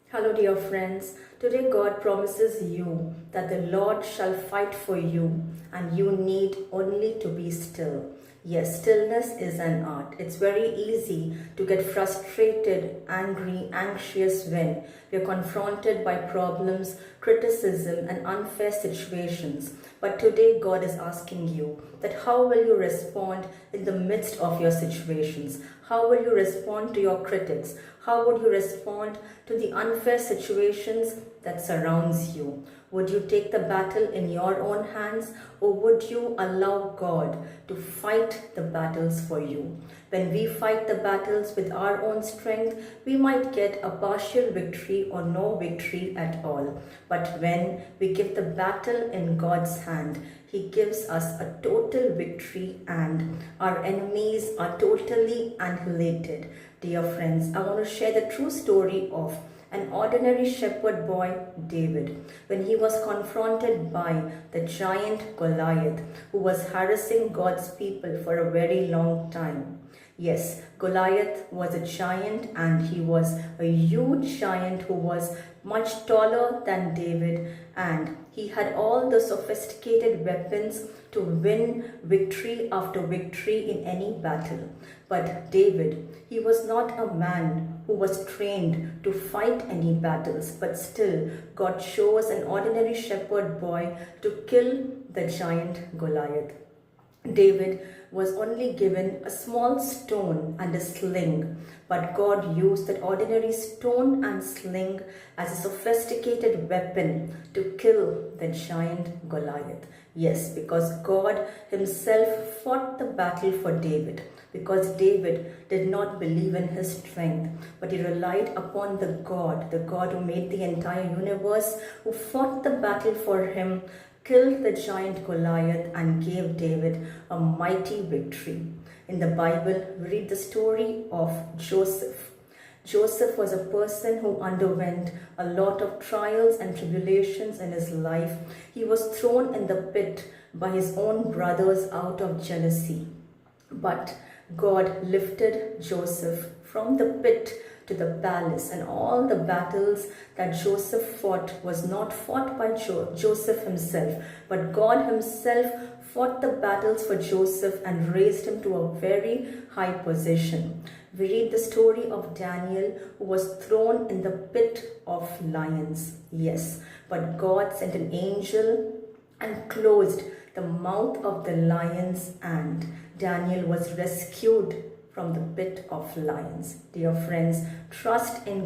Hello, dear friends. Today, God promises you that the Lord shall fight for you, and you need only to be still. Yes, stillness is an art. It's very easy to get frustrated, angry, anxious when we're confronted by problems, criticism, and unfair situations. But today, God is asking you that how will you respond in the midst of your situations? How will you respond to your critics? How would you respond to the unfair situations that surrounds you? Would you take the battle in your own hands, or would you allow God to fight the battles for you? When we fight the battles with our own strength, we might get a partial victory or no victory at all. But when we give the battle in God's hand, He gives us a total victory and our enemies are totally annihilated. Dear friends, I want to share the true story of an ordinary shepherd boy, David, when he was confronted by the giant Goliath, who was harassing God's people for a very long time. Yes, Goliath was a giant, and he was a huge giant who was much taller than David, and he had all the sophisticated weapons to win victory after victory in any battle. But David, he was not a man who was trained to fight any battles, but still God chose an ordinary shepherd boy to kill the giant Goliath. David was only given a small stone and a sling, but God used that ordinary stone and sling as a sophisticated weapon to kill the giant Goliath. Yes, because God Himself fought the battle for David, because David did not believe in his strength, but he relied upon the God who made the entire universe, who fought the battle for him, killed the giant Goliath, and gave David a mighty victory. In the Bible, we read the story of Joseph. Joseph was a person who underwent a lot of trials and tribulations in his life. He was thrown in the pit by his own brothers out of jealousy. But God lifted Joseph from the pit to the palace, and all the battles that Joseph fought was not fought by Joseph himself, but God Himself fought the battles for Joseph and raised him to a very high position. We read the story of Daniel, who was thrown in the pit of lions. Yes, but God sent an angel and closed the mouth of the lions, and Daniel was rescued from the pit of lions. Dear friends, trust in